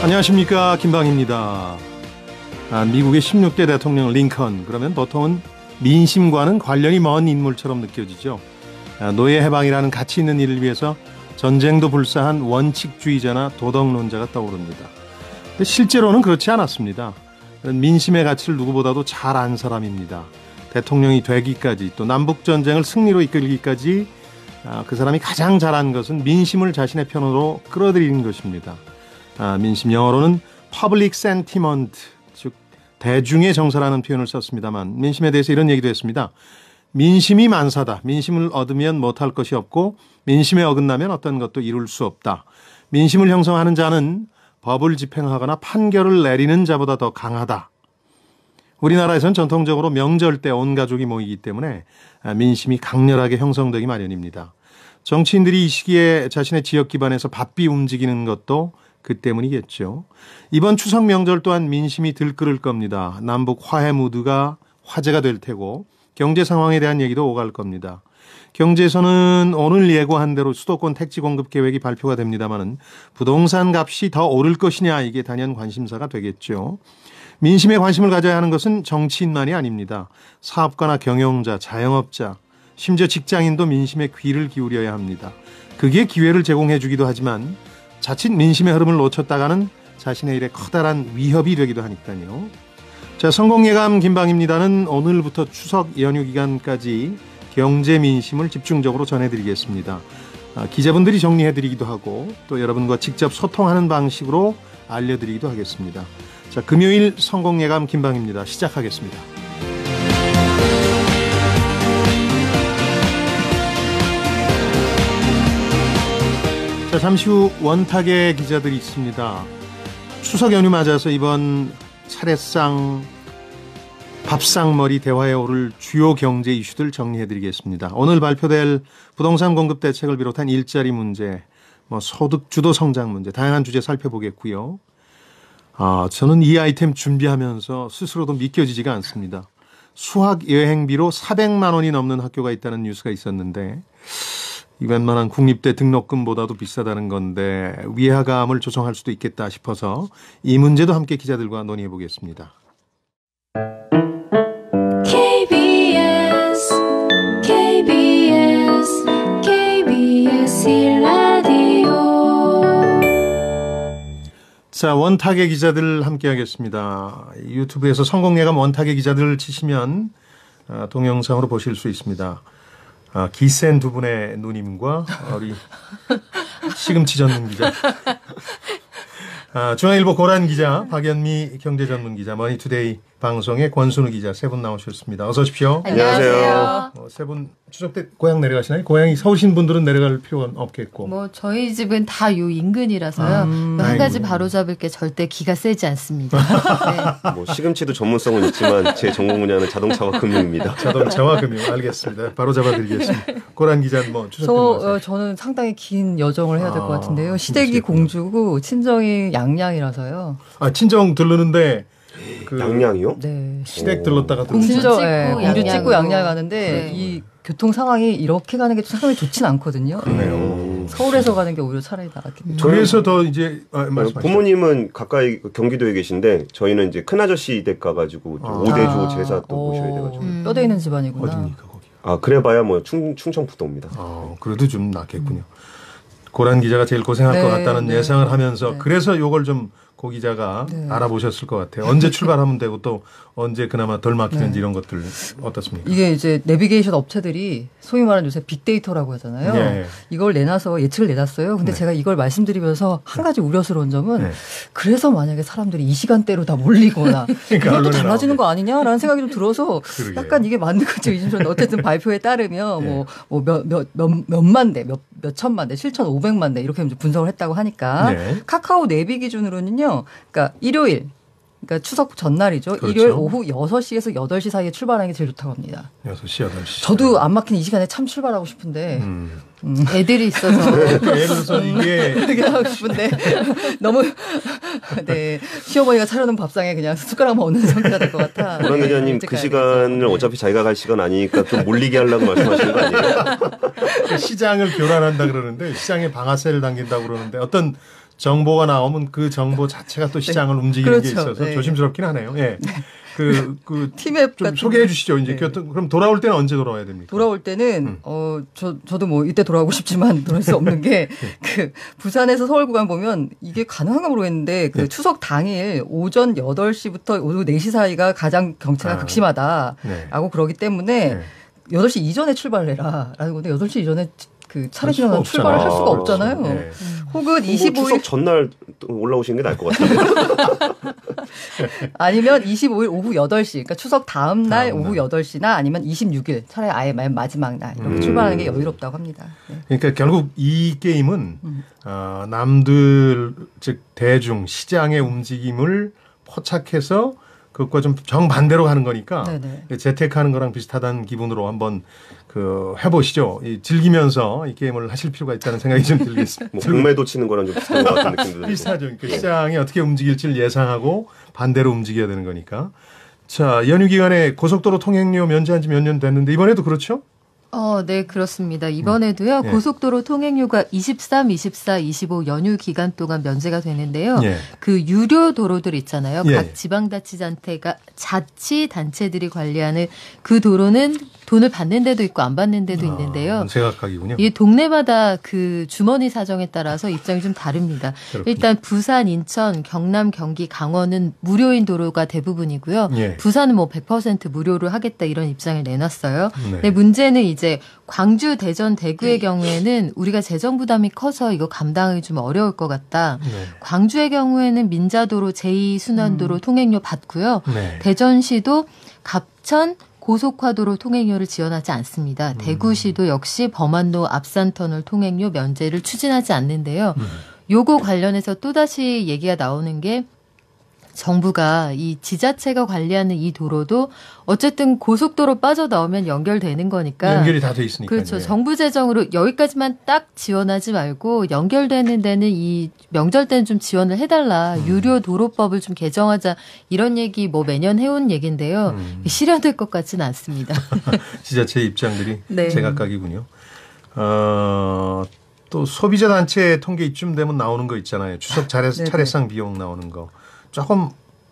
안녕하십니까, 김방입니다. 미국의 16대 대통령 링컨, 그러면 보통은 민심과는 관련이 먼 인물처럼 느껴지죠. 노예 해방이라는 가치 있는 일을 위해서 전쟁도 불사한 원칙주의자나 도덕론자가 떠오릅니다. 근데 실제로는 그렇지 않았습니다. 민심의 가치를 누구보다도 잘 안 사람입니다. 대통령이 되기까지, 또 남북전쟁을 승리로 이끌기까지 그 사람이 가장 잘한 것은 민심을 자신의 편으로 끌어들이는 것입니다. 민심, 영어로는 public sentiment, 즉 대중의 정서라는 표현을 썼습니다만, 민심에 대해서 이런 얘기도 했습니다. 민심이 만사다. 민심을 얻으면 못할 것이 없고 민심에 어긋나면 어떤 것도 이룰 수 없다. 민심을 형성하는 자는 법을 집행하거나 판결을 내리는 자보다 더 강하다. 우리나라에서는 전통적으로 명절 때 온 가족이 모이기 때문에 민심이 강렬하게 형성되기 마련입니다. 정치인들이 이 시기에 자신의 지역 기반에서 바삐 움직이는 것도 그 때문이겠죠. 이번 추석 명절 또한 민심이 들끓을 겁니다. 남북 화해 무드가 화제가 될 테고 경제 상황에 대한 얘기도 오갈 겁니다. 경제에서는 오늘 예고한 대로 수도권 택지 공급 계획이 발표가 됩니다마는 부동산 값이 더 오를 것이냐, 이게 단연 관심사가 되겠죠. 민심에 관심을 가져야 하는 것은 정치인만이 아닙니다. 사업가나 경영자, 자영업자, 심지어 직장인도 민심에 귀를 기울여야 합니다. 그게 기회를 제공해 주기도 하지만 자칫 민심의 흐름을 놓쳤다가는 자신의 일에 커다란 위협이 되기도 하니까요. 자, 성공예감 김방입니다는 오늘부터 추석 연휴 기간까지 경제 민심을 집중적으로 전해드리겠습니다. 기자분들이 정리해드리기도 하고 또 여러분과 직접 소통하는 방식으로 알려드리기도 하겠습니다. 자, 금요일 성공예감 김방입니다. 시작하겠습니다. 자, 잠시 후 원탁의 기자들이 있습니다. 추석 연휴 맞아서 이번 차례상, 밥상머리 대화에 오를 주요 경제 이슈들 정리해드리겠습니다. 오늘 발표될 부동산 공급 대책을 비롯한 일자리 문제, 소득 주도 성장 문제, 다양한 주제 살펴보겠고요. 저는 이 아이템 준비하면서 스스로도 믿겨지지가 않습니다. 수학 여행비로 400만 원이 넘는 학교가 있다는 뉴스가 있었는데 웬만한 국립대 등록금보다도 비싸다는 건데 위화감을 조성할 수도 있겠다 싶어서 이 문제도 함께 기자들과 논의해 보겠습니다. KBS 라디오. 자, 원탁의 기자들 함께 하겠습니다. 유튜브에서 성공예감 원탁의 기자들 치시면 동영상으로 보실 수 있습니다. 기센 두 분의 누님과 우리 시금치 전문 기자, 중앙일보 고란 기자, 박연미 경제전문 기자, 머니투데이 방송의 권순우 기자 세 분 나오셨습니다. 어서 오십시오. 안녕하세요. 세 분 추석 때 고향 내려가시나요? 고향이 서울신 분들은 내려갈 필요가 없겠고. 저희 집은 다 요 인근이라서요. 한 가지 바로잡을 게 절대 기가 세지 않습니다. 네. 시금치도 전문성은 있지만 제 전공 분야는 자동차와 금융입니다. 자동차와 금융, 알겠습니다. 바로잡아드리겠습니다. 고란 기자는 추석 때 저는 상당히 긴 여정을 해야 될 것 같은데요. 시댁이 공주고 친정이 양양이라서요. 친정 들르는데 양양이요? 네. 시댁 들렀다가 공주 찍고 양양 가는데 이 교통 상황이 이렇게 가는 게 상당히 좋진 않거든요. 그래요. 서울에서 가는 게 오히려 차라리 낫겠네요. 그래서 더 이제 부모님은 가까이 경기도에 계신데 저희는 이제 큰아저씨 댁 가가지고 오대조 제사 또 모셔야 돼가지고. 뼈대 있는 집안이구나. 어디입니까 거기? 그래봐야 충청북도입니다. 그래도 좀 낫겠군요. 고란 기자가 제일 고생할 것 같다는 예상을 하면서 그래서 요걸 좀 고 기자가 알아보셨을 것 같아요. 언제 출발하면 되고 또 언제 그나마 덜 막히는지 이런 것들 어떻습니까? 이게 이제 내비게이션 업체들이 소위 말하는 요새 빅데이터라고 하잖아요. 네. 이걸 내놔서 예측을 내놨어요. 근데 제가 이걸 말씀드리면서 한 가지 우려스러운 점은 그래서 만약에 사람들이 이 시간대로 다 몰리거나 이것도 달라지는 거 아니냐라는 생각이 좀 들어서 약간 이게 맞는 건지 의심스러운데 어쨌든 발표에 따르면 몇만 대, 몇 천만 대, 7,500만 대 이렇게 분석을 했다고 하니까 카카오 내비 기준으로는요. 그러니까 일요일, 그러니까 추석 전날이죠. 그렇죠. 일요일 오후 6시에서 8시 사이에 출발하는 게 제일 좋다고 합니다. 6시, 8시. 저도 안 막히는 이 시간에 참 출발하고 싶은데 애들이 있어서. 예를 들어서 이게 그렇게 하고 싶은데 너무 네 시어머니가 차려놓은 밥상에 그냥 숟가락 먹는 상태가 될 것 같아. 고란 기자님 그 시간을 어차피 자기가 갈 시간 아니니까 좀 몰리게 하려고 말씀하시는 거 아니에요? 시장을 교란한다 그러는데 시장에 방아쇠를 당긴다고 그러는데 어떤 정보가 나오면 그 정보 자체가 또 시장을 움직이는 게 그렇죠. 있어서 네. 조심스럽긴 하네요. 예. 그 팀앱 좀 같은 소개해 주시죠. 이제 네. 그럼 돌아올 때는 언제 돌아와야 됩니까? 돌아올 때는 저도 뭐 이때 돌아오고 싶지만 돌아올 수 없는 게 그 부산에서 서울 구간 보면 이게 가능한가 모르겠는데 그 추석 당일 오전 8시부터 오후 4시 사이가 가장 경차가 극심하다라고 네. 그러기 때문에 네. 8시 이전에 출발을 해라라는 건데 8시 이전에 그 차례 할 수가 지나서 출발을 할 수가 없잖아요. 없잖아요. 네. 혹은 25일 추석 전날 올라오시는 게 나을 것 같은데. 아니면 25일 오후 8시, 그러니까 추석 다음 날 다음 오후 날. 8시나 아니면 26일, 차라리 아예 마지막 날 이렇게 출발하는 게 여유롭다고 합니다. 네. 그러니까 결국 이 게임은 남들 즉 대중 시장의 움직임을 포착해서 그것과 좀 정반대로 가는 거니까 네네. 재테크하는 거랑 비슷하다는 기분으로 한번 그 해보시죠. 즐기면서 이 게임을 하실 필요가 있다는 생각이 좀 들겠습니다. 뭐 공매도 치는 거랑 좀 비슷한 것 같은 느낌도 들고. 비슷하죠. 그러니까 시장이 어떻게 움직일지를 예상하고 반대로 움직여야 되는 거니까. 자, 연휴 기간에 고속도로 통행료 면제한 지 몇 년 됐는데 이번에도 그렇죠? 네, 그렇습니다. 이번에도요, 예. 고속도로 통행료가 23, 24, 25 연휴 기간 동안 면제가 되는데요. 예. 그 유료 도로들 있잖아요. 예. 각 자치단체들이 관리하는 그 도로는 돈을 받는 데도 있고 안 받는 데도 있는데요. 제각각이군요. 이 동네마다 그 주머니 사정에 따라서 입장이 좀 다릅니다. 그렇군요. 일단 부산, 인천, 경남, 경기, 강원은 무료인 도로가 대부분이고요. 예. 부산은 뭐 100% 무료로 하겠다 이런 입장을 내놨어요. 네. 근데 문제는 이제 광주, 대전, 대구의 경우에는 우리가 재정 부담이 커서 이거 감당하기 좀 어려울 것 같다. 네. 광주의 경우에는 민자도로 제2순환도로 통행료 받고요. 네. 대전시도 갑천 고속화도로 통행료를 지원하지 않습니다. 대구시도 역시 범안로 앞산터널 통행료 면제를 추진하지 않는데요. 요거 관련해서 또다시 얘기가 나오는 게 정부가 이 지자체가 관리하는 이 도로도 어쨌든 고속도로 빠져나오면 연결되는 거니까 연결이 다 돼 있으니까. 그렇죠. 정부 재정으로 여기까지만 딱 지원하지 말고 연결되는 데는 이 명절 때는 좀 지원을 해달라. 유료 도로법을 좀 개정하자. 이런 얘기 뭐 매년 해온 얘기인데요. 실현될 것 같지는 않습니다. 지자체 입장들이 네. 제각각이군요. 또 소비자 단체 통계 이쯤 되면 나오는 거 있잖아요. 추석 네네. 차례상 비용 나오는 거. 조금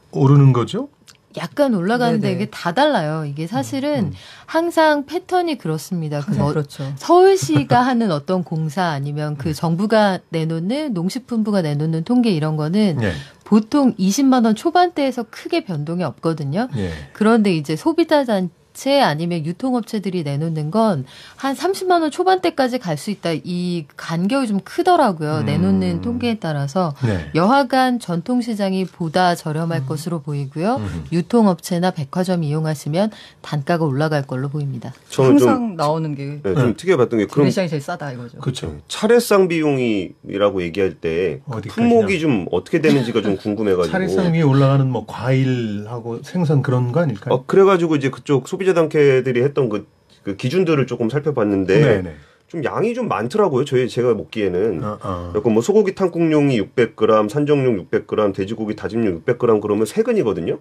오르는 거죠? 약간 올라가는데 네네. 이게 다 달라요. 이게 사실은 항상 패턴이 그렇습니다. 그 그렇죠. 서울시가 하는 어떤 공사 아니면 그 정부가 내놓는 농식품부가 내놓는 통계 이런 거는 예. 보통 20만 원 초반대에서 크게 변동이 없거든요. 예. 그런데 이제 소비자 단체 아니면 유통업체들이 내놓는 건 한 30만 원 초반대까지 갈 수 있다. 이 간격이 좀 크더라고요. 내놓는 통계에 따라서 네. 여하간 전통시장이 보다 저렴할 것으로 보이고요. 유통업체나 백화점 이용하시면 단가가 올라갈 걸로 보입니다. 저는 항상 좀, 나오는 게 좀 특이해 봤던 게 그럼 시장이 제일 싸다 이거죠. 그렇죠. 차례상 비용이라고 얘기할 때 그 어디까지나. 품목이 좀 어떻게 되는지가 좀 궁금해가지고. 차례상 위에 올라가는 뭐 과일하고 생선 그런 거 아닐까요? 그래가지고 이제 그쪽 소비자 단체들이 했던 그 기준들을 조금 살펴봤는데 네네. 좀 양이 좀 많더라고요. 제가 먹기에는. 어. 약간 뭐 소고기 탕국용이 600g, 산정용 600g, 돼지고기 다짐용 600g 그러면 3근이거든요.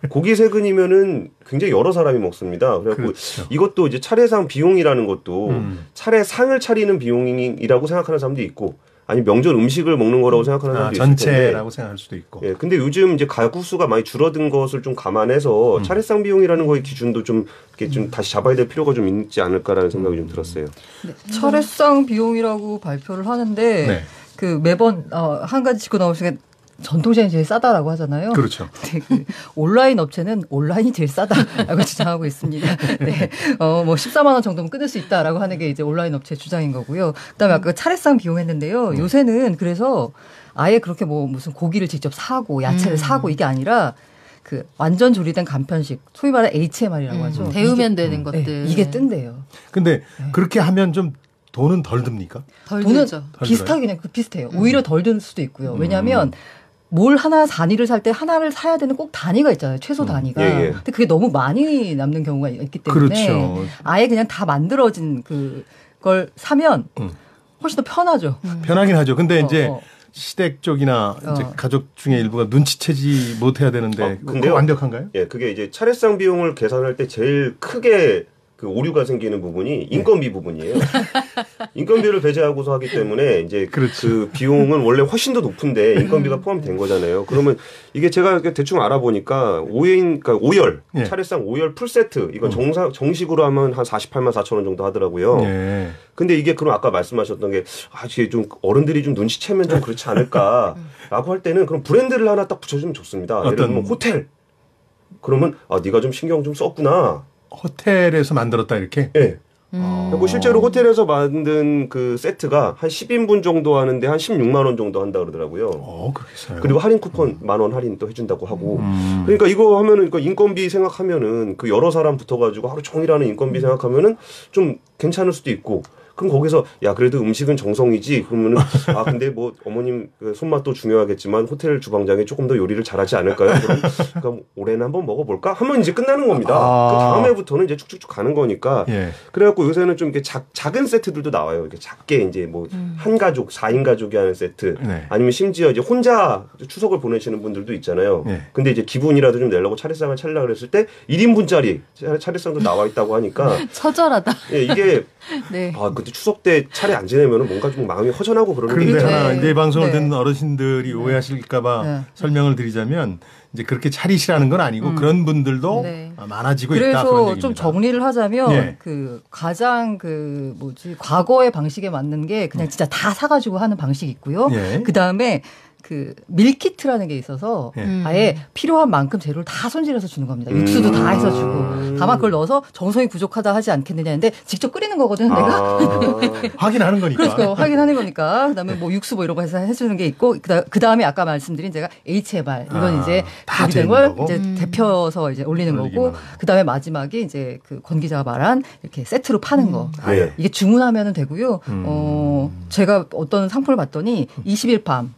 고기 3근이면은 굉장히 여러 사람이 먹습니다. 그래갖고 그렇죠. 이것도 이제 차례상 비용이라는 것도 차례상을 차리는 비용이라고 생각하는 사람도 있고 아니 명절 음식을 먹는 거라고 생각하는 사람도 있을 텐데. 전체라고 생각할 수도 있고. 예, 근데 요즘 이제 가구 수가 많이 줄어든 것을 좀 감안해서 차례상 비용이라는 거의 기준도 좀 이렇게 좀 다시 잡아야 될 필요가 좀 있지 않을까라는 생각이 좀 들었어요. 차례상 비용이라고 발표를 하는데 네. 그 매번 한 가지 짚고 나오시는 게 전통시장이 제일 싸다라고 하잖아요. 그렇죠. 네, 그 온라인 업체는 온라인이 제일 싸다라고 주장하고 있습니다. 네, 뭐 14만 원 정도면 끊을 수 있다라고 하는 게 이제 온라인 업체 주장인 거고요. 그다음에 아까 차례상 비용 했는데요. 요새는 그래서 아예 그렇게 뭐 무슨 고기를 직접 사고 야채를 사고 이게 아니라 그 완전 조리된 간편식, 소위 말하는 HMR이라고 하죠. 데우면 되는 것들. 네, 이게 뜬대요. 근데 그렇게 하면 좀 돈은 덜 듭니까? 덜 돈은 들죠. 비슷하긴 해요. 비슷해요. 오히려 덜 들 수도 있고요. 왜냐하면 뭘 하나 단위를 살 때 하나를 사야 되는 꼭 단위가 있잖아요. 최소 단위가. 예, 예. 근데 그게 너무 많이 남는 경우가 있기 때문에 그렇죠. 아예 그냥 다 만들어진 걸 사면 훨씬 더 편하죠. 편하긴 하죠. 근데 이제 시댁 쪽이나 이제 가족 중에 일부가 눈치채지 못해야 되는데 근데요? 완벽한가요? 예, 그게 이제 차례상 비용을 계산할 때 제일 크게 그 오류가 생기는 부분이 인건비 부분이에요. 인건비를 배제하고서 하기 때문에 이제 그 비용은 원래 훨씬 더 높은데 인건비가 포함된 거잖아요. 그러면 이게 제가 대충 알아보니까 그러니까 5열 차례상 5열 풀 세트 이거 정식으로 하면 한 48만 4천 원 정도 하더라고요. 근데 이게 그럼 아까 말씀하셨던 게 이게 좀 어른들이 좀 눈치채면 좀 그렇지 않을까라고 할 때는 그럼 브랜드를 하나 딱 붙여주면 좋습니다. 예를 들면 호텔. 그러면 네가 좀 신경 좀 썼구나. 호텔에서 만들었다 이렇게? 네. 그리고 실제로 호텔에서 만든 그 세트가 한 10인분 정도 하는데 한 16만 원 정도 한다 그러더라고요. 그렇게 써요. 그리고 할인 쿠폰 10,000원 할인 또 해준다고 하고. 그러니까 이거 하면은 인건비 생각하면은 그 여러 사람 붙어가지고 하루 종일 하는 인건비 생각하면은 좀 괜찮을 수도 있고. 그럼 거기서 그래도 음식은 정성이지 그러면은 근데 뭐 어머님 손맛도 중요하겠지만 호텔 주방장이 조금 더 요리를 잘하지 않을까요? 그럼 올해는 한번 먹어볼까? 하면 이제 끝나는 겁니다. 그 다음에부터는 이제 쭉쭉쭉 가는 거니까. 그래갖고 요새는 좀 이렇게 작은 세트들도 나와요. 이렇게 작게 이제 뭐 한 가족 4인 가족이 하는 세트 아니면 심지어 이제 혼자 추석을 보내시는 분들도 있잖아요. 근데 이제 기분이라도 좀 내려고 차례상을 차리려고 그랬을 때 1인분짜리 차례상도 나와 있다고 하니까 처절하다. 이게 그때 추석 때 차례 안 지내면 뭔가 좀 마음이 허전하고 그러는 게 그런데 있잖아요. 하나 이제 방송을 듣는 어르신들이 오해하실까봐 설명을 드리자면 이제 그렇게 차리시라는 건 아니고 그런 분들도 많아지고 있다. 그런 그래서 얘기입니다. 좀 정리를 하자면 그 가장 과거의 방식에 맞는 게 그냥 진짜 다 사가지고 하는 방식이 있고요. 그 다음에 그 밀키트라는 게 있어서 아예 필요한 만큼 재료를 다 손질해서 주는 겁니다. 육수도 다 해서 주고. 다만 그걸 넣어서 정성이 부족하다 하지 않겠느냐 했는데 직접 끓이는 거거든요, 내가. 확인하는 거니까. 그렇죠. 확인하는 거니까. 그다음에 뭐 육수 뭐 이런 거 해서 해주는 게 있고 그다음에 아까 말씀드린 제가 H해발 이건 이제 조리된 걸 이제 데펴서 이제 올리는 거고 그다음에 마지막에 이제 그 권 기자가 말한 이렇게 세트로 파는 거. 이게 주문하면 되고요. 제가 어떤 상품을 봤더니 20일 밤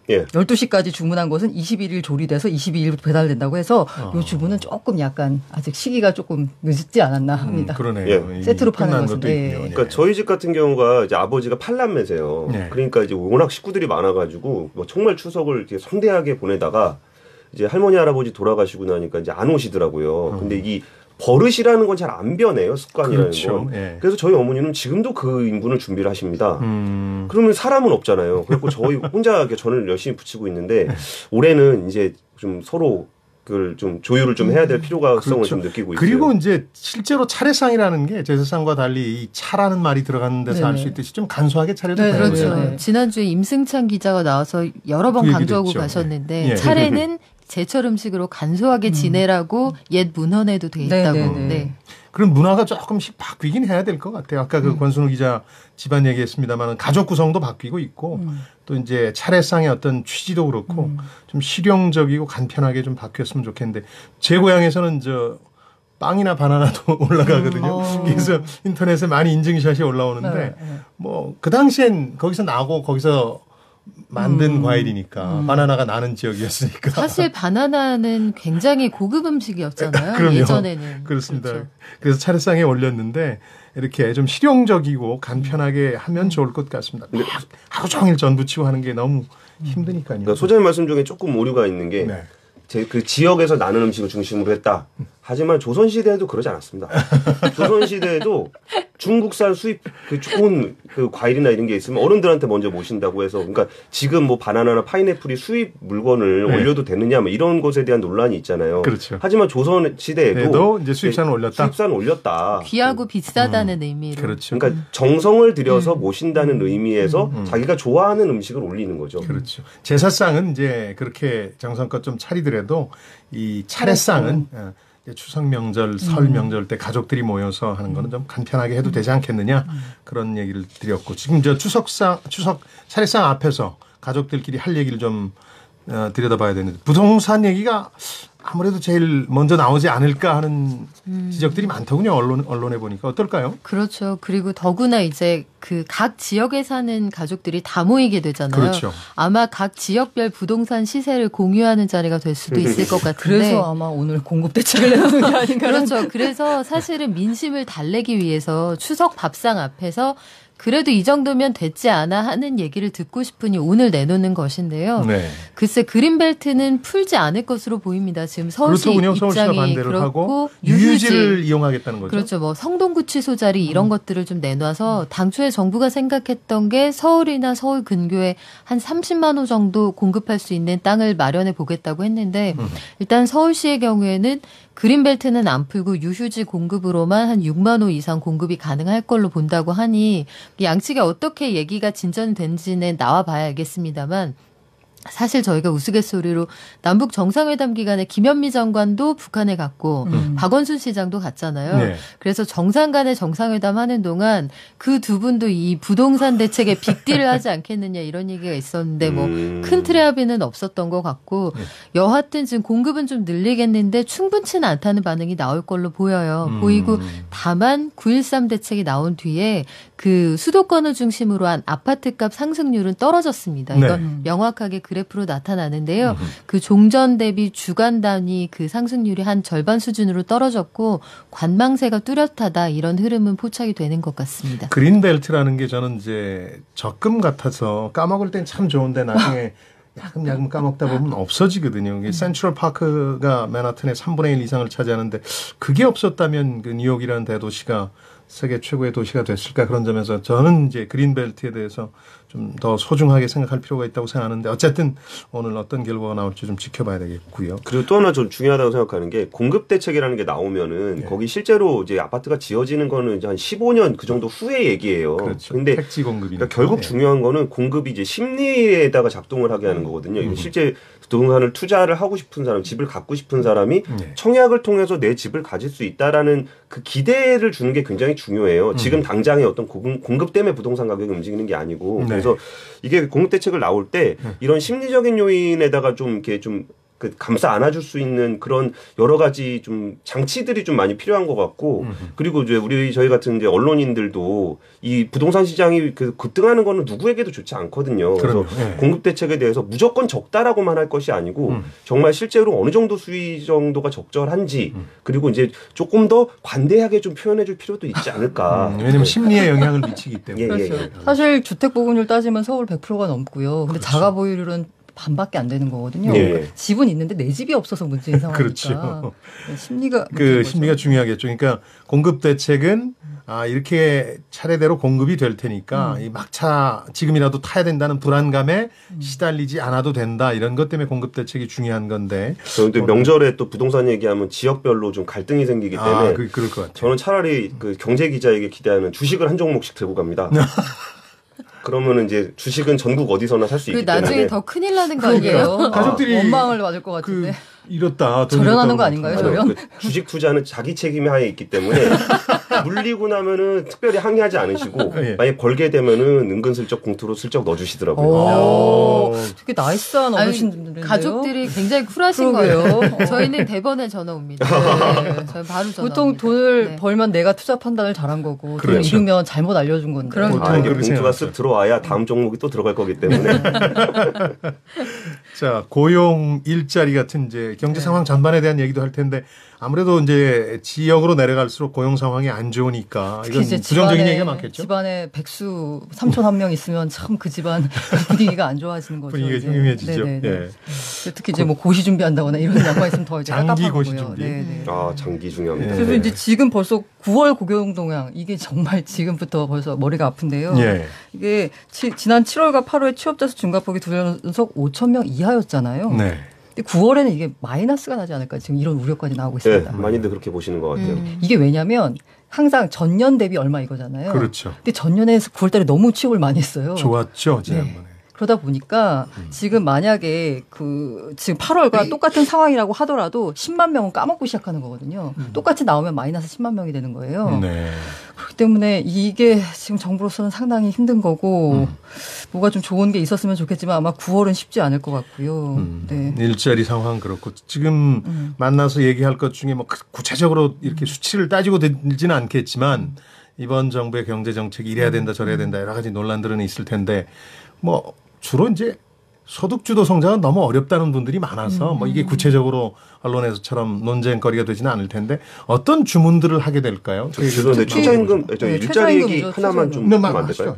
12시까지 주문한 것은 21일 조리돼서 22일부터 배달된다고 해서 이 주문은 조금 약간 아직 시기가 조금 늦지 않았나 합니다. 그러네요. 세트로 파는 것은. 그러니까 저희 집 같은 경우가 이제 아버지가 팔남매세요. 그러니까 이제 워낙 식구들이 많아가지고 뭐 정말 추석을 이렇게 성대하게 보내다가 이제 할머니 할아버지 돌아가시고 나니까 이제 안 오시더라고요. 근데 이 버릇이라는 건 잘 안 변해요. 습관이라는 건. 그래서 저희 어머니는 지금도 그 인분을 준비를 하십니다. 그러면 사람은 없잖아요. 그래서 저희 혼자 전을 열심히 붙이고 있는데 올해는 이제 좀 서로 그걸 좀 조율을 좀 해야 될 필요성을 좀 느끼고 있어요. 그리고 이제 실제로 차례상이라는 게 제사상과 달리 이 차라는 말이 들어가는 데서 알 수 있듯이 좀 간소하게 차려도 되는 그렇죠. 거예요. 지난주에 임승찬 기자가 나와서 여러 번 강조하고 가셨는데 차례는 제철 음식으로 간소하게 지내라고 옛 문헌에도 돼 있다고. 그런 문화가 조금씩 바뀌긴 해야 될 것 같아요. 아까 그 권순우 기자 집안 얘기했습니다만 가족 구성도 바뀌고 있고 또 이제 차례상의 어떤 취지도 그렇고 좀 실용적이고 간편하게 좀 바뀌었으면 좋겠는데 제 고향에서는 빵이나 바나나도 올라가거든요. 그래서 인터넷에 많이 인증샷이 올라오는데 뭐 그 당시엔 거기서 나고 거기서 만든 과일이니까 바나나가 나는 지역이었으니까. 사실 바나나는 굉장히 고급 음식이었잖아요. 예전에는. 그렇습니다. 그렇죠. 그래서 차례상에 올렸는데 이렇게 좀 실용적이고 간편하게 하면 좋을 것 같습니다. 하루 종일 전 부치고 하는 게 너무 힘드니까요. 그러니까 소장님 말씀 중에 조금 오류가 있는 게 그 지역에서 나는 음식을 중심으로 했다. 하지만 조선시대에도 그러지 않았습니다. 조선시대에도 중국산 수입 그 좋은 그 과일이나 이런 게 있으면 어른들한테 먼저 모신다고 해서 그러니까 지금 뭐 바나나나 파인애플이 수입 물건을 올려도 되느냐 뭐 이런 것에 대한 논란이 있잖아요. 그렇죠. 하지만 조선시대에도 이제 수입산을 올렸다. 수입산을 올렸다. 귀하고 비싸다는 의미로. 그렇죠. 그러니까 정성을 들여서 모신다는 의미에서 자기가 좋아하는 음식을 올리는 거죠. 그렇죠. 제사상은 이제 그렇게 정성껏 좀 차리더라도 이 차례상은 추석 명절, 설 명절 때 가족들이 모여서 하는 거는 좀 간편하게 해도 되지 않겠느냐 그런 얘기를 드렸고 지금 추석 차례상 앞에서 가족들끼리 할 얘기를 좀 들여다봐야 되는데 부동산 얘기가 아무래도 제일 먼저 나오지 않을까 하는 지적들이 많더군요. 언론에 보니까 어떨까요? 그렇죠. 그리고 더구나 이제 그 각 지역에 사는 가족들이 다 모이게 되잖아요. 그렇죠. 아마 각 지역별 부동산 시세를 공유하는 자리가 될 수도 있을 것 같은데. 그래서 아마 오늘 공급 대책을 내놓는 게 아닌가. 그렇죠. 그래서 사실은 민심을 달래기 위해서 추석 밥상 앞에서 그래도 이 정도면 됐지 않아 하는 얘기를 듣고 싶으니 오늘 내놓는 것인데요. 네. 글쎄 그린벨트는 풀지 않을 것으로 보입니다. 지금 서울시 그렇더군요. 서울시가 입장이 반대를 그렇고 하고 유휴지를 이용하겠다는 거죠. 그렇죠. 뭐 성동구치소 자리 이런 것들을 좀 내놔서 당초에 정부가 생각했던 게 서울이나 서울 근교에 한 30만 호 정도 공급할 수 있는 땅을 마련해 보겠다고 했는데 일단 서울시의 경우에는 그린벨트는 안 풀고 유휴지 공급으로만 한 6만 호 이상 공급이 가능할 걸로 본다고 하니 양측에 어떻게 얘기가 진전된지는 나와 봐야 알겠습니다만 사실 저희가 우스갯소리로 남북 정상회담 기간에 김현미 장관도 북한에 갔고 박원순 시장도 갔잖아요. 네. 그래서 정상 간의 정상회담 하는 동안 그 두 분도 이 부동산 대책에 빅딜을 하지 않겠느냐 이런 얘기가 있었는데 뭐 큰 틀의 합의는 없었던 것 같고 여하튼 지금 공급은 좀 늘리겠는데 충분치는 않다는 반응이 나올 걸로 보여요. 보이고 다만 9.13 대책이 나온 뒤에 그 수도권을 중심으로 한 아파트값 상승률은 떨어졌습니다. 이건 네. 명확하게 그래프로 나타나는데요. 그 종전 대비 주간 단위 그 상승률이 한 절반 수준으로 떨어졌고 관망세가 뚜렷하다 이런 흐름은 포착이 되는 것 같습니다. 그린벨트라는 게 저는 이제 적금 같아서 까먹을 땐 참 좋은데 나중에 야금야금 까먹다 보면 없어지거든요. 센트럴 파크가 맨하튼의 3분의 1 이상을 차지하는데 그게 없었다면 그 뉴욕이라는 대도시가 세계 최고의 도시가 됐을까 그런 점에서 저는 이제 그린벨트에 대해서 좀 더 소중하게 생각할 필요가 있다고 생각하는데 어쨌든 오늘 어떤 결과가 나올지 좀 지켜봐야 되겠고요. 그리고 또 하나 좀 중요하다고 생각하는 게 공급 대책이라는 게 나오면은 거기 실제로 이제 아파트가 지어지는 거는 이제 한 15년 그 정도 후의 얘기예요. 그렇죠. 근데 택지 공급이 그러니까 결국 중요한 거는 공급이 이제 심리에다가 작동을 하게 하는 거거든요. 이게 실제 부동산을 투자를 하고 싶은 사람, 집을 갖고 싶은 사람이 청약을 통해서 내 집을 가질 수 있다라는 그 기대를 주는 게 굉장히 중요해요. 지금 당장의 어떤 공급 때문에 부동산 가격이 움직이는 게 아니고 그래서 이게 공급 대책을 나올 때 이런 심리적인 요인에다가 좀 이렇게 좀 그 감싸 안아줄 수 있는 그런 여러 가지 좀 장치들이 좀 많이 필요한 것 같고 그리고 이제 저희 같은 이제 언론인들도 이 부동산 시장이 그 급등하는 거는 누구에게도 좋지 않거든요. 그래서 공급 대책에 대해서 무조건 적다라고만 할 것이 아니고 정말 실제로 어느 정도 수위 정도가 적절한지 그리고 이제 조금 더 관대하게 좀 표현해줄 필요도 있지 않을까. 왜냐하면 심리에 영향을 미치기 때문에. 그렇죠. 사실 주택 보급률 따지면 서울 100%가 넘고요. 근데 그렇죠. 자가 보유율은 반밖에 안 되는 거거든요. 집은 있는데 내 집이 없어서 문제인 상황이니까. 그렇죠. 심리가 심리가 중요하겠죠. 그러니까 공급 대책은 이렇게 차례대로 공급이 될 테니까 이 막차 지금이라도 타야 된다는 불안감에 시달리지 않아도 된다. 이런 것 때문에 공급 대책이 중요한 건데. 그런데 명절에 또 부동산 얘기하면 지역별로 좀 갈등이 생기기 때문에 그럴 것 같아요. 저는 차라리 그 경제 기자에게 기대하는 주식을 한 종목씩 들고 갑니다. 그러면은 이제 주식은 전국 어디서나 살 수 있기 때문에 나중에 더 큰일 나는 거 아니에요? 가족들이 원망을 받을 것 같은데. 이렇다. 절연하는 거 아닌가요? 절연? 주식 투자는 자기 책임 하에 있기 때문에 물리고 나면은 특별히 항의하지 않으시고 만약 벌게 되면은 은근슬쩍 공투로 슬쩍 넣어주시더라고요. 되게 나이스한 어르신들인데요. 가족들이 굉장히 쿨하신 거예요. 저희는 대번에 전화 옵니다. 네, 저희 바로 전화. 보통 돈을 벌면 내가 투자 판단을 잘한 거고 돈을 잃으면 잘못 알려준 건데. 이게 공투가 쓱 들어와야 다음 종목이 또 들어갈 거기 때문에. 자, 고용, 일자리 같은 이제 경제 상황 전반에 대한 얘기도 할 텐데 아무래도 이제 지역으로 내려갈수록 고용 상황이 안 좋으니까 이건 부정적인 얘기가 많겠죠. 집안에 백수 삼촌 한 명 있으면 참 그 집안 분위기가 안 좋아지는 거죠. 분위기가 흉흉해지죠. 특히 이제 뭐 고시 준비한다거나 이런 양반 있으면 더 이제 장기 고시 준비. 장기 중요합니다. 그래서 이제 지금 벌써 9월 고용 동향 이게 정말 지금부터 벌써 머리가 아픈데요. 이게 지난 7월과 8월에 취업자 수 증가폭이 두 연속 5천 명 이하였잖아요. 근데 9월에는 이게 마이너스가 나지 않을까 지금 이런 우려까지 나오고 있습니다. 많이들 그렇게 보시는 것 같아요. 이게 왜냐면 항상 전년 대비 얼마 이거잖아요. 그렇죠. 근데 전년에 9월 달에 너무 취업을 많이 했어요. 좋았죠, 지난번에. 그러다 보니까 지금 만약에 지금 8월과 똑같은 상황이라고 하더라도 10만 명은 까먹고 시작하는 거거든요. 똑같이 나오면 마이너스 10만 명이 되는 거예요. 네. 그렇기 때문에 이게 지금 정부로서는 상당히 힘든 거고 뭐가 좀 좋은 게 있었으면 좋겠지만 아마 9월은 쉽지 않을 것 같고요. 네. 일자리 상황 그렇고 지금 만나서 얘기할 것 중에 뭐 구체적으로 이렇게 수치를 따지고 들지는 않겠지만 이번 정부의 경제 정책이 이래야 된다 저래야 된다 여러 가지 논란들은 있을 텐데 뭐 주로 이제 소득주도 성장은 너무 어렵다는 분들이 많아서 뭐 이게 구체적으로 언론에서처럼 논쟁거리가 되지는 않을 텐데 어떤 주문들을 하게 될까요? 죄송한데 최저임금 일자리 얘기 하나만 좀 하면 안 될까요?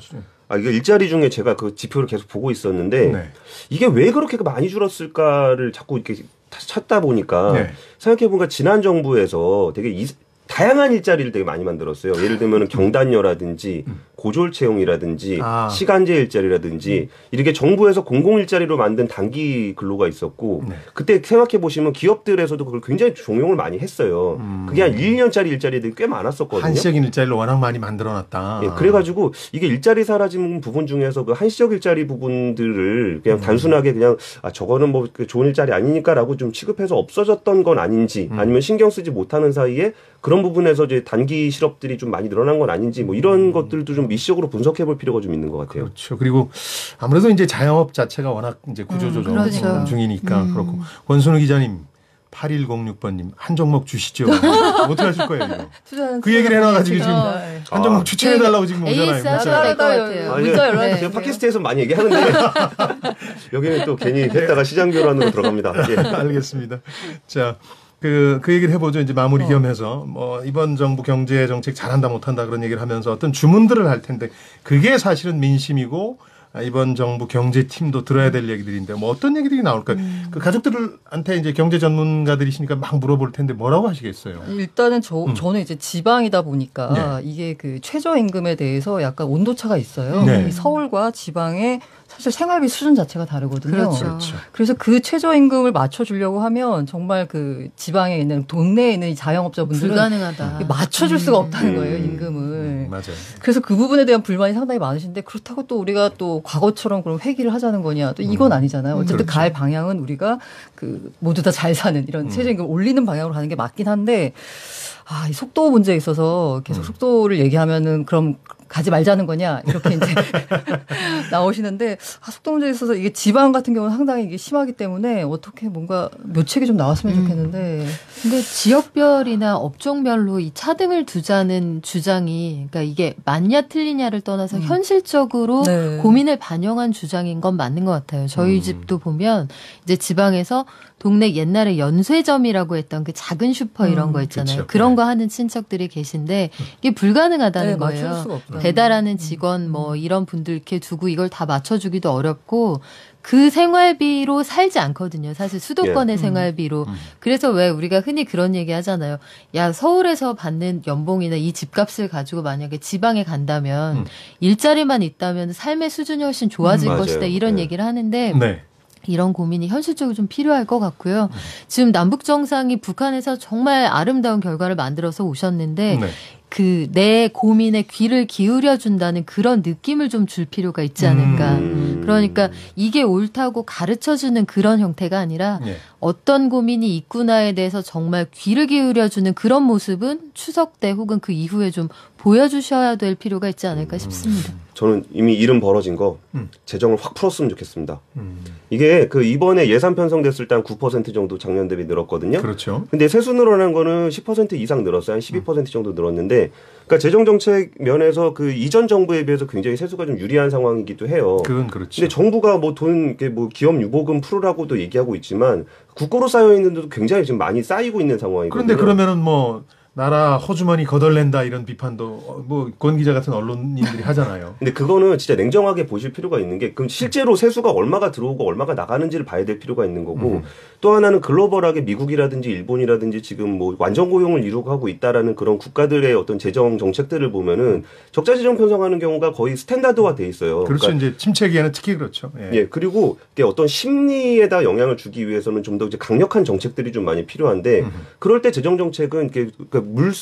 이게 일자리 중에 제가 그 지표를 계속 보고 있었는데 네. 이게 왜 그렇게 많이 줄었을까를 자꾸 이렇게 찾다 보니까 네. 생각해보니까 지난 정부에서 되게 다양한 일자리를 되게 많이 만들었어요. 예를 들면 경단녀라든지 고졸 채용이라든지 시간제 일자리라든지 이렇게 정부에서 공공 일자리로 만든 단기 근로가 있었고 네. 그때 생각해 보시면 기업들에서도 그걸 굉장히 종용을 많이 했어요. 그게 한 1년짜리 일자리들이 꽤 많았었거든요. 한시적인 일자리를 워낙 많이 만들어놨다. 예, 그래가지고 이게 일자리 사라진 부분 중에서 그 한시적 일자리 부분들을 그냥 단순하게 그냥 저거는 뭐 좋은 일자리 아니니까라고 좀 취급해서 없어졌던 건 아닌지 아니면 신경 쓰지 못하는 사이에 그런 부분에서 이제 단기 실업들이 좀 많이 늘어난 건 아닌지 뭐 이런 것들도 좀 미시적으로 분석해 볼 필요가 좀 있는 것 같아요. 그렇죠. 그리고 아무래도 이제 자영업 자체가 워낙 이제 구조조정 그렇죠. 중이니까 그렇고 권순우 기자님 8106번님 한 종목 주시죠. 어떻게 하실 거예요 이거? 그 얘기를 해놔가지고 지금 한 종목 추천해달라고 지금 오잖아요. AS 하셔야 될 것 같아요. 문자 연락 제가 팟캐스트에서 많이 얘기하는데 여기는 또 괜히 했다가 시장 교란으로 들어갑니다. 예. 알겠습니다. 자. 그 얘기를 해보죠. 이제 마무리 겸해서 뭐 이번 정부 경제 정책 잘한다 못한다 그런 얘기를 하면서 어떤 주문들을 할 텐데 그게 사실은 민심이고 이번 정부 경제팀도 들어야 될 얘기들인데 뭐 어떤 얘기들이 나올까요? 그 가족들한테 이제 경제 전문가들이시니까 막 물어볼 텐데 뭐라고 하시겠어요? 일단은 저는 이제 지방이다 보니까 이게 그 최저임금에 대해서 약간 온도차가 있어요. 네. 서울과 지방의 사실 생활비 수준 자체가 다르거든요. 그렇죠. 그래서 그 최저임금을 맞춰주려고 하면 정말 그 지방에 있는 동네에 있는 이 자영업자분들은 불가능하다. 맞춰줄 수가 없다는 거예요, 임금을. 맞아요. 그래서 그 부분에 대한 불만이 상당히 많으신데 그렇다고 또 우리가 또 과거처럼 그럼 회기를 하자는 거냐 또 이건 아니잖아요. 어쨌든 그렇죠. 갈 방향은 우리가 그 모두 다 잘 사는 이런 최저임금 올리는 방향으로 가는 게 맞긴 한데 이 속도 문제에 있어서 계속 속도를 얘기하면은 그럼 가지 말자는 거냐 이렇게 이제 나오시는데 속도 문제에 있어서 이게 지방 같은 경우는 상당히 이게 심하기 때문에 어떻게 뭔가 묘책이 좀 나왔으면 좋겠는데 근데 지역별이나 업종별로 이 차등을 두자는 주장이 그러니까 이게 맞냐 틀리냐를 떠나서 현실적으로 네. 고민을 반영한 주장인 건 맞는 것 같아요. 저희 집도 보면 이제 지방에서 동네 옛날에 연쇄점이라고 했던 그 작은 슈퍼 이런 거 있잖아요. 그렇죠. 그런 거 하는 친척들이 계신데 이게 불가능하다는 네, 맞출 거예요. 수가 없다. 배달하는 직원 뭐 이런 분들 이렇게 두고 이걸 다 맞춰주기도 어렵고 그 생활비로 살지 않거든요. 사실 수도권의 생활비로. 그래서 왜 우리가 흔히 그런 얘기 하잖아요. 야, 서울에서 받는 연봉이나 이 집값을 가지고 만약에 지방에 간다면 일자리만 있다면 삶의 수준이 훨씬 좋아질 맞아요. 것이다. 이런 네. 얘기를 하는데 네. 이런 고민이 현실적으로 좀 필요할 것 같고요. 지금 남북 정상이 북한에서 정말 아름다운 결과를 만들어서 오셨는데 네. 그 내 고민에 귀를 기울여 준다는 그런 느낌을 좀 줄 필요가 있지 않을까. 그러니까 이게 옳다고 가르쳐 주는 그런 형태가 아니라 예. 어떤 고민이 있구나에 대해서 정말 귀를 기울여 주는 그런 모습은 추석 때 혹은 그 이후에 좀 보여주셔야 될 필요가 있지 않을까 싶습니다. 저는 이미 이름 벌어진 거 재정을 확 풀었으면 좋겠습니다. 이게 그 이번에 예산 편성됐을 때 한 9% 정도 작년 대비 늘었거든요. 그렇죠. 근데 세수 늘어난 거는 10% 이상 늘었어요. 한 12% 정도 늘었는데, 그러니까 재정 정책 면에서 그 이전 정부에 비해서 굉장히 세수가 좀 유리한 상황이기도 해요. 그건 그렇죠. 근데 정부가 뭐 뭐 기업 유보금 풀으라고도 얘기하고 있지만 국고로 쌓여 있는데도 굉장히 지금 많이 쌓이고 있는 상황이거든요. 그런데 그러면은 뭐 나라 호주머니 거덜낸다 이런 비판도 뭐 권 기자 같은 언론인들이 하잖아요. 근데 그거는 진짜 냉정하게 보실 필요가 있는 게 그럼 실제로 세수가 얼마가 들어오고 얼마가 나가는지를 봐야 될 필요가 있는 거고 또 하나는 글로벌하게 미국이라든지 일본이라든지 지금 뭐 완전 고용을 이루고 하고 있다라는 그런 국가들의 어떤 재정 정책들을 보면은 적자 재정 편성하는 경우가 거의 스탠다드화 돼 있어요. 그렇죠. 그러니까 이제 침체기에는 특히 그렇죠. 예. 예, 그리고 이게 어떤 심리에다 영향을 주기 위해서는 좀 더 이제 강력한 정책들이 좀 많이 필요한데 그럴 때 재정 정책은 이렇게 물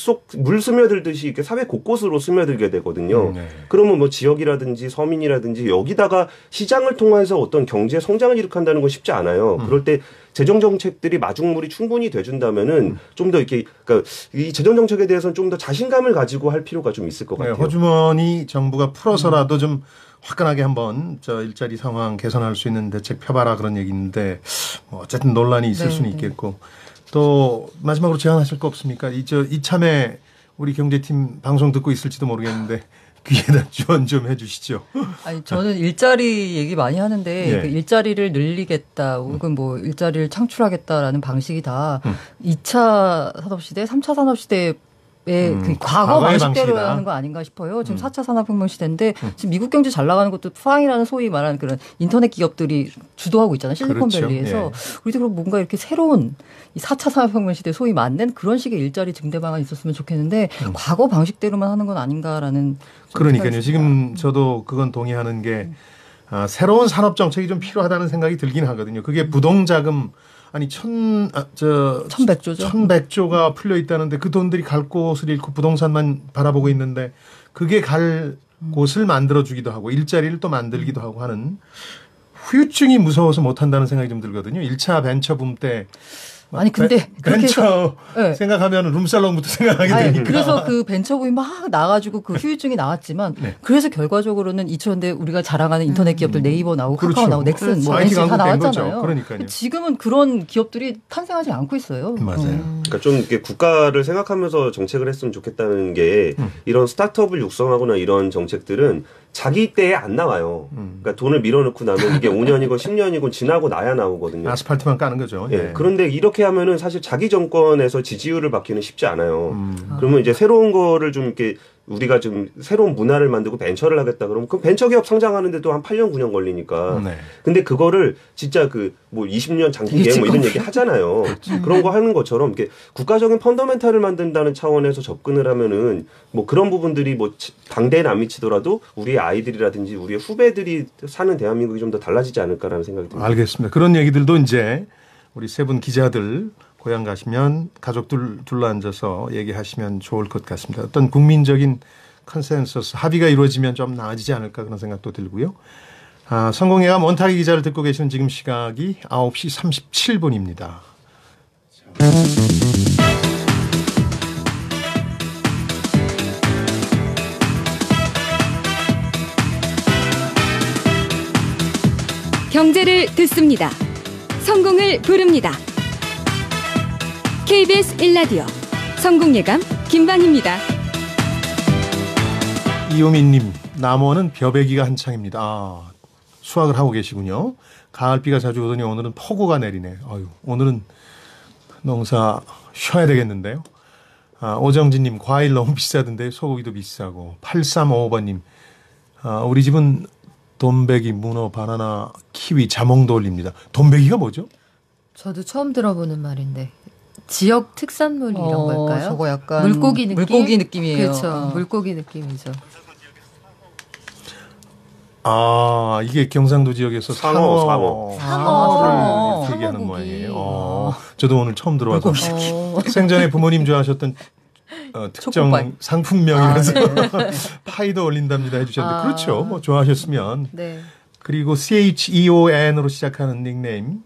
스며들듯이 이렇게 사회 곳곳으로 스며들게 되거든요. 네. 그러면 뭐 지역이라든지 서민이라든지 여기다가 시장을 통해서 어떤 경제 성장을 이룩한다는 건 쉽지 않아요. 그럴 때 재정 정책들이 마중물이 충분히 돼준다면은 좀 더 이렇게 그러니까 이 재정 정책에 대해서는 좀 더 자신감을 가지고 할 필요가 좀 있을 것 같아요. 호주머니 정부가 풀어서라도 좀 화끈하게 한번 저 일자리 상황 개선할 수 있는 대책 펴봐라 그런 얘기인데 뭐 어쨌든 논란이 있을 수는 있겠고 또 마지막으로 제안하실 거 없습니까? 이참에 우리 경제팀 방송 듣고 있을지도 모르겠는데 귀에다 지원 좀 해주시죠. 아니 저는 일자리 얘기 많이 하는데 예. 그 일자리를 늘리겠다 혹은 뭐 일자리를 창출하겠다라는 방식이 다 2차 산업시대, 3차 산업시대 그 과거 과거의 방식대로 방식이다. 하는 거 아닌가 싶어요. 지금 4차 산업혁명 시대인데 지금 미국 경제 잘 나가는 것도 프랑이라는 소위 말하는 그런 인터넷 기업들이 주도하고 있잖아요. 실리콘밸리에서. 그렇죠. 우리도 그럼 뭔가 이렇게 새로운 이 4차 산업혁명 시대 소위 맞는 그런 식의 일자리 증대 방안이 있었으면 좋겠는데 과거 방식대로만 하는 건 아닌가라는. 그러니까요. 지금 저도 그건 동의하는 게 새로운 산업 정책이 좀 필요하다는 생각이 들긴 하거든요. 그게 부동자금 아니 1100조죠. 1100조가 풀려 있다는데 그 돈들이 갈 곳을 잃고 부동산만 바라보고 있는데 그게 갈 곳을 만들어 주기도 하고 일자리를 또 만들기도 하고 하는 후유증이 무서워서 못 한다는 생각이 좀 들거든요. 1차 벤처 붐 때 아니 근데 벤처 네. 생각하면 룸살롱부터 생각하게 되니까. 그래서 그 벤처붐이 막 나가지고 그 후유증이 나왔지만 네. 그래서 결과적으로는 2000년대 우리가 자랑하는 인터넷 기업들 네이버 나오고 그렇죠. 카카오 나오고 넥슨 뭐 IT NC 다 강국 된 나왔잖아요. 거죠. 그러니까요. 지금은 그런 기업들이 탄생하지 않고 있어요. 맞아요. 그러니까 좀 이렇게 국가를 생각하면서 정책을 했으면 좋겠다는 게 이런 스타트업을 육성하거나 이런 정책들은 자기 때에 안 나와요. 그러니까 돈을 밀어넣고 나면 이게 5년이고 10년이고 지나고 나야 나오거든요. 아스팔트만 까는 거죠. 예. 그런데 이렇게 하면은 사실 자기 정권에서 지지율을 받기는 쉽지 않아요. 그러면 이제 새로운 거를 좀 이렇게 우리가 좀 새로운 문화를 만들고 벤처를 하겠다 그러면 그 벤처 기업 성장하는데도 한 8년 9년 걸리니까. 네. 근데 그거를 진짜 그 뭐 20년 장기 계획 뭐 이런 얘기 하잖아요. 그런 거 하는 것처럼 이렇게 국가적인 펀더멘탈을 만든다는 차원에서 접근을 하면은 뭐 그런 부분들이 뭐 당대에 안 미치더라도 우리의 아이들이라든지 우리의 후배들이 사는 대한민국이 좀 더 달라지지 않을까라는 생각이 듭니다. 알겠습니다. 그런 얘기들도 이제 우리 세 분 기자들 고향 가시면 가족들 둘러앉아서 얘기하시면 좋을 것 같습니다. 어떤 국민적인 컨센서스 합의가 이루어지면 좀 나아지지 않을까 그런 생각도 들고요. 성공회와 몬타기 기자를 듣고 계시는 지금 시각이 9시 37분입니다. 경제를 듣습니다. 성공을 부릅니다. KBS 1라디오 성공예감 김방희입니다. 이호민님, 남원은 벼베기가 한창입니다. 수확을 하고 계시군요. 가을비가 자주 오더니 오늘은 폭우가 내리네. 오늘은 농사 쉬어야 되겠는데요. 오정진님, 과일 너무 비싸던데 소고기도 비싸고. 8355번님, 우리 집은 돈베기, 문어, 바나나, 키위, 자몽도 올립니다. 돈베기가 뭐죠? 저도 처음 들어보는 말인데 지역 특산물 이런 걸까요? 저거 약간 물고기 느낌? 물고기 느낌이에요. 그렇죠. 물고기 느낌이죠. 이게 경상도 지역에서 상어. 상어를 상어 얘기하는 고기. 모양이에요. 저도 오늘 처음 들어와서 물고기. 생전에 부모님 좋아하셨던 특정 초코파이. 상품명이라서 파이도 올린답니다 해주셨는데 그렇죠. 뭐 좋아하셨으면. 네. 그리고 CHEON으로 시작하는 닉네임.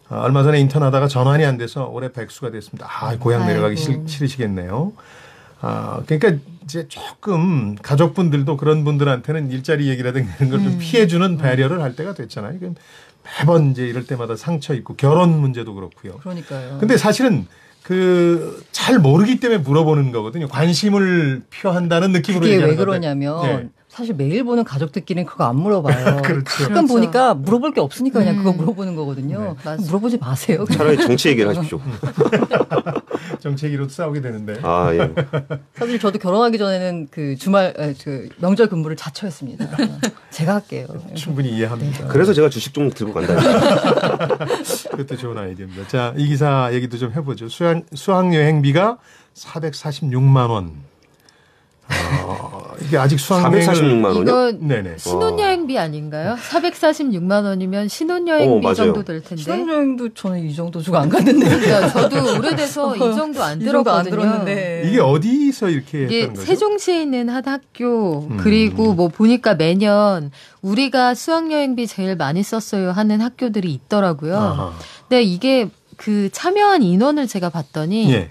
얼마 전에 인턴하다가 전환이 안 돼서 올해 백수가 됐습니다. 고향 내려가기 싫으시겠네요. 그러니까 이제 조금 가족분들도 그런 분들한테는 일자리 얘기라든가 이런 걸 좀 피해주는 배려를 할 때가 됐잖아요. 매번 이제 이럴 때마다 상처 있고 결혼 문제도 그렇고요. 그러니까요. 근데 사실은 잘 모르기 때문에 물어보는 거거든요. 관심을 표한다는 느낌으로 그게 왜 얘기하는 건데. 그러냐면 네. 사실 매일 보는 가족들끼리는 그거 안 물어봐요. 그렇죠. 가끔 그렇죠. 보니까 물어볼 게 없으니까 그냥 그거 물어보는 거거든요. 맞아요. 물어보지 마세요. 차라리 정치 얘기를 하십시오. 정책이로도 싸우게 되는데. 예. 사실 저도 결혼하기 전에는 그 명절 근무를 자처했습니다. 제가 할게요. 충분히 이해합니다. 그래서 제가 주식 좀 들고 간다. 그것도 좋은 아이디어입니다. 자, 이 기사 얘기도 좀 해보죠. 수학여행비가 446만 원. 이게 아직 수학여행을 446만 원이요? 이거 네네. 신혼여행비 아닌가요? 446만 원이면 신혼여행비 맞아요. 정도 될 텐데. 신혼여행도 저는 이 정도 주고 안 갔는데. 그러니까 저도 오래돼서 이 정도 안 이 정도 안 들었거든요. 들었는데. 이게 어디서 이렇게 이게 했다는 거죠? 세종시에 있는 한 학교 그리고 뭐 보니까 매년 우리가 수학여행비 제일 많이 썼어요 하는 학교들이 있더라고요. 아하. 근데 이게 그 참여한 인원을 제가 봤더니 예.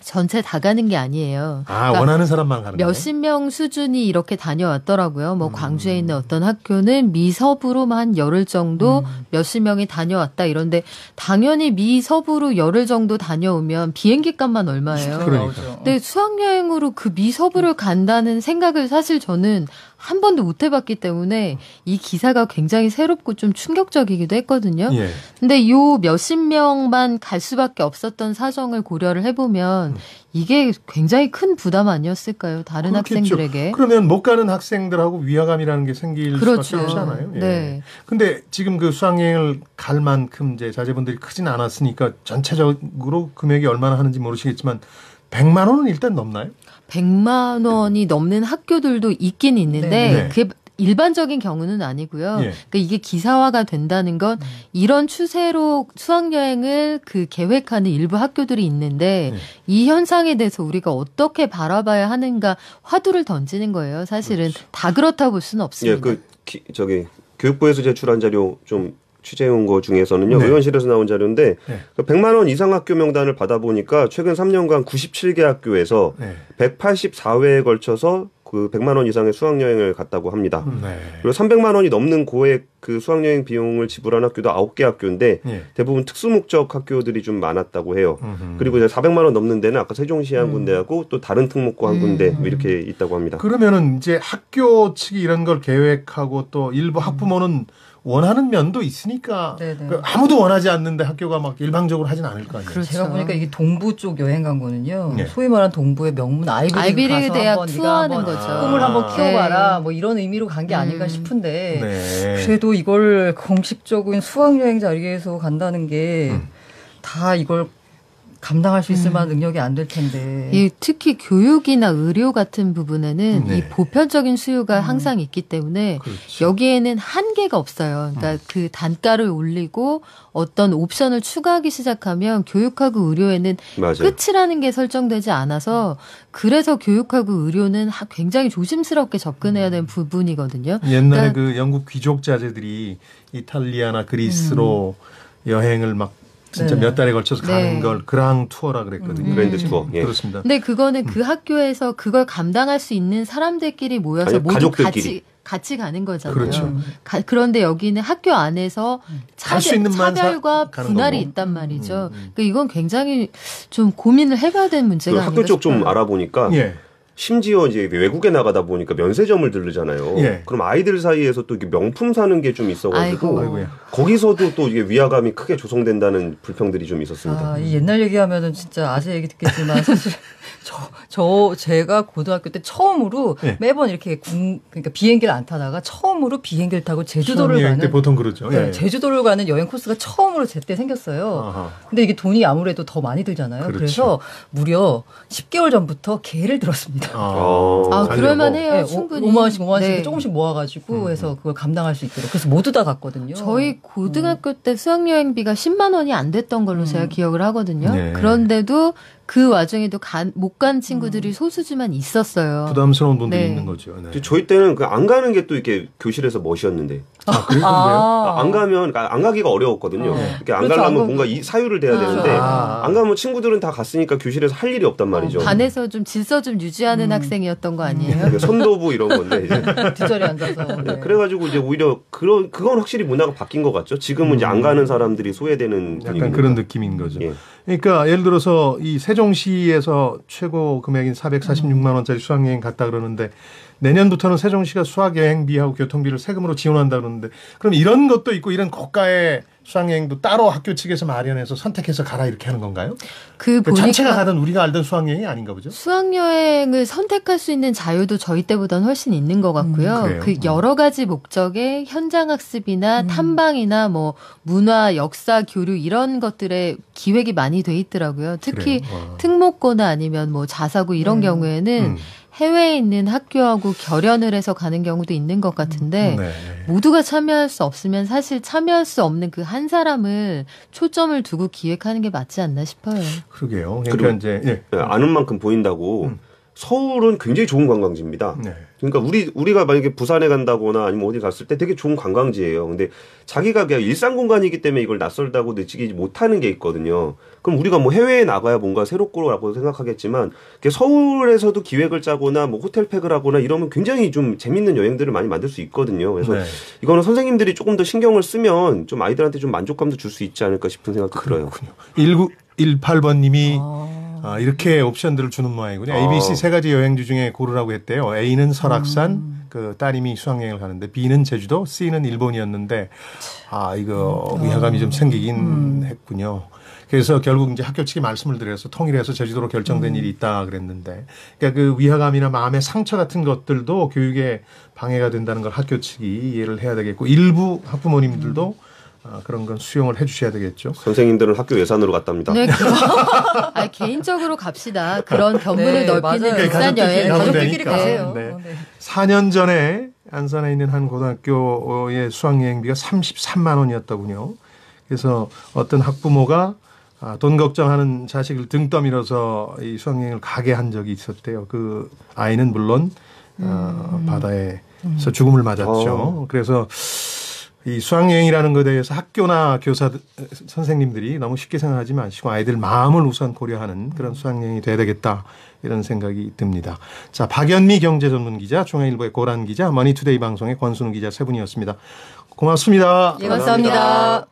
전체 다 가는 게 아니에요. 아, 그러니까 원하는 사람만 가는 거예요? 몇십 명 수준이 이렇게 다녀왔더라고요. 뭐 광주에 있는 어떤 학교는 미서부로만 한 열흘 정도 몇십 명이 다녀왔다 이런데 당연히 미서부로 열흘 정도 다녀오면 비행기 값만 얼마예요. 그러니까. 근데 수학여행으로 그 미서부를 간다는 생각을 사실 저는 한 번도 못 해봤기 때문에 이 기사가 굉장히 새롭고 좀 충격적이기도 했거든요. 예. 근데 요 몇십 명만 갈 수밖에 없었던 사정을 고려를 해보면 이게 굉장히 큰 부담 아니었을까요? 다른 그렇겠죠. 학생들에게. 그러면 못 가는 학생들하고 위화감이라는 게 생길 그렇죠. 수밖에 없잖아요. 예. 네. 근데 지금 그 수학여행을 갈 만큼 이제 자제분들이 크진 않았으니까 전체적으로 금액이 얼마나 하는지 모르시겠지만 100만 원은 일단 넘나요? 100만 원이 넘는 학교들도 있긴 있는데 네. 그게 일반적인 경우는 아니고요. 예. 그러니까 이게 기사화가 된다는 건 이런 추세로 수학여행을 그 계획하는 일부 학교들이 있는데 이 현상에 대해서 우리가 어떻게 바라봐야 하는가 화두를 던지는 거예요. 사실은 다 그렇다고 볼 수는 없습니다. 저기 교육부에서 제출한 자료 좀 취재해온 거 중에서는요. 네. 의원실에서 나온 자료인데 네. 100만 원 이상 학교 명단을 받아보니까 최근 3년간 97개 학교에서 네. 184회에 걸쳐서 그 100만 원 이상의 수학여행을 갔다고 합니다. 네. 그리고 300만 원이 넘는 고액 그 수학여행 비용을 지불한 학교도 9개 학교인데 예. 대부분 특수목적 학교들이 좀 많았다고 해요. 그리고 이제 400만 원 넘는 데는 아까 세종시 한 군데하고 또 다른 특목고 한 군데 이렇게 있다고 합니다. 그러면은 이제 학교 측이 이런 걸 계획하고 또 일부 학부모는 원하는 면도 있으니까 네네. 그 아무도 원하지 않는데 학교가 막 일방적으로 하진 않을 거 아니에요. 그렇죠. 제가 보니까 이게 동부 쪽 여행 간 거는요. 네. 소위 말하는 동부의 명문 아이비리그 가서 대학 한번 네가 투어하는 한번 거죠. 꿈을 한번 아. 키워봐라. 뭐 이런 의미로 간 게 아닌가 싶은데 네. 그래도 이걸 공식적인 수학여행 자리에서 간다는 게 다 이걸 감당할 수 있을 만한 능력이 안 될 텐데. 이 특히 교육이나 의료 같은 부분에는 네. 이 보편적인 수요가 항상 있기 때문에 그렇죠. 여기에는 한계가 없어요. 그러니까 그 단가를 올리고 어떤 옵션을 추가하기 시작하면 교육하고 의료에는 맞아요. 끝이라는 게 설정되지 않아서 그래서 교육하고 의료는 굉장히 조심스럽게 접근해야 되는 부분이거든요. 옛날에 그러니까 그 영국 귀족 자제들이 이탈리아나 그리스로 여행을 막 진짜 네. 몇 달에 걸쳐서 가는 네. 걸 그랑 투어라 그랬거든요. 그랜드 투어. 예. 그렇습니다. 근데 그거는 그 학교에서 그걸 감당할 수 있는 사람들끼리 모여서 아니, 모두 가족들끼리. 같이 가는 거잖아요. 그렇죠. 그런데 여기는 학교 안에서 갈수 있는 만 차별과 가는 분할이 거고. 있단 말이죠. 그러니까 이건 굉장히 좀 고민을 해봐야 되는 그 문제가 학교 아닌가 쪽 좀 싶어요. 알아보니까 예. 심지어 이제 외국에 나가다 보니까 면세점을 들르잖아요. 예. 그럼 아이들 사이에서 또 이게 명품 사는 게 좀 있어가지고 아이고. 아이고야. 거기서도 또 이게 위화감이 크게 조성된다는 불평들이 좀 있었습니다. 아, 이 옛날 얘기하면은 진짜 아재 얘기 듣겠지만 사실 제가 고등학교 때 처음으로 네. 매번 이렇게 그러니까 비행기를 안 타다가 처음으로 비행기를 타고 제주도를 수학여행 때 가는 보통 그러죠. 네, 예. 제주도를 가는 여행 코스가 처음으로 제때 생겼어요. 아하. 근데 이게 돈이 아무래도 더 많이 들잖아요. 그렇죠. 그래서 무려 10개월 전부터 개를 들었습니다. 아, 가려고. 그럴만해요. 네, 충분히. 5만 원씩 네. 조금씩 모아가지고 해서 그걸 감당할 수 있도록. 그래서 모두 다 갔거든요. 저희 고등학교 때 수학여행비가 10만 원이 안 됐던 걸로 제가 기억을 하거든요. 네. 그런데도 그 와중에도 못 간 친구들이 소수지만 있었어요. 부담스러운 분들이 네. 있는 거죠. 네. 저희 때는 그 안 가는 게 또 이렇게 교실에서 멋이었는데 아, 그래요? 안 가면 그러니까 안 가기가 어려웠거든요. 이렇게 안 그렇죠. 가려면 안 가면- 뭔가 사유를 대야 되는데 아. 안 가면 친구들은 다 갔으니까 교실에서 할 일이 없단 말이죠. 반에서 좀 질서 좀 유지하는 학생이었던 거 아니에요? 그러니까 선도부 이런 건데 이제. 뒷자리에 앉아서. 네. 그래가지고 이제 오히려 그건 확실히 문화가 바뀐 것 같죠. 지금은 이제 안 가는 사람들이 소외되는 약간 분위기입니다. 그런 느낌인 거죠. 예. 그러니까 예를 들어서 이 세종시에서 최고 금액인 446만 원짜리 수학여행 갔다 그러는데 내년부터는 세종시가 수학여행비하고 교통비를 세금으로 지원한다 그러는데 그럼 이런 것도 있고 이런 고가의 수학여행도 따로 학교 측에서 마련해서 선택해서 가라 이렇게 하는 건가요? 그 보니까 전체가 가던 우리가 알던 수학여행이 아닌가 보죠? 수학여행을 선택할 수 있는 자유도 저희 때보다는 훨씬 있는 것 같고요. 그래요? 그 여러 가지 목적의 현장학습이나 탐방이나 뭐 문화, 역사, 교류 이런 것들에 기획이 많이 돼 있더라고요. 특히 그래요? 와. 특목고나 아니면 뭐 자사고 이런 경우에는 해외에 있는 학교하고 결연을 해서 가는 경우도 있는 것 같은데 네. 모두가 참여할 수 없으면 사실 참여할 수 없는 그 한 사람을 초점을 두고 기획하는 게 맞지 않나 싶어요. 그러게요. 그러니까 그리고 이제 네, 아는 만큼 보인다고 서울은 굉장히 좋은 관광지입니다. 네. 그러니까 우리가 만약에 부산에 간다거나 아니면 어디 갔을 때 되게 좋은 관광지예요. 근데 자기가 그냥 일상 공간이기 때문에 이걸 낯설다고 느끼지 못하는 게 있거든요. 그럼 우리가 뭐 해외에 나가야 뭔가 새롭고라고 생각하겠지만 서울에서도 기획을 짜거나 뭐 호텔팩을 하거나 이러면 굉장히 좀 재밌는 여행들을 많이 만들 수 있거든요. 그래서 네. 이거는 선생님들이 조금 더 신경을 쓰면 좀 아이들한테 좀 만족감도 줄 수 있지 않을까 싶은 생각도 들어요. 1918번님이 이렇게 옵션들을 주는 모양이군요. ABC 세 가지 여행지 중에 고르라고 했대요. A는 설악산, 그 따님이 수학여행을 가는데 B는 제주도, C는 일본이었는데 이거 위화감이 좀 생기긴 했군요. 그래서 결국 이제 학교 측에 말씀을 드려서 통일해서 제주도로 결정된 일이 있다 그랬는데, 그러니까 그 위화감이나 마음의 상처 같은 것들도 교육에 방해가 된다는 걸 학교 측이 이해를 해야 되겠고, 일부 학부모님들도 그런 건 수용을 해 주셔야 되겠죠. 선생님들은 학교 예산으로 갔답니다. 네, 개인적으로 갑시다. 그런 견문을 네, 넓히는 맞아요. 비싼 여행. 가족들끼리 되니까. 가세요. 네. 네. 4년 전에 안산에 있는 한 고등학교의 수학여행비가 33만 원이었더군요. 그래서 어떤 학부모가 돈 걱정하는 자식을 등 떠밀어서 이 수학여행을 가게 한 적이 있었대요. 그 아이는 물론 바다에서 죽음을 맞았죠. 그래서 이 수학여행이라는 것에 대해서 학교나 교사 선생님들이 너무 쉽게 생각하지 마시고 아이들 마음을 우선 고려하는 그런 수학여행이 돼야 되겠다, 이런 생각이 듭니다. 자, 박연미 경제전문기자, 중앙일보의 고란 기자, 머니투데이 방송의 권순우 기자 세 분이었습니다. 고맙습니다. 예, 감사합니다.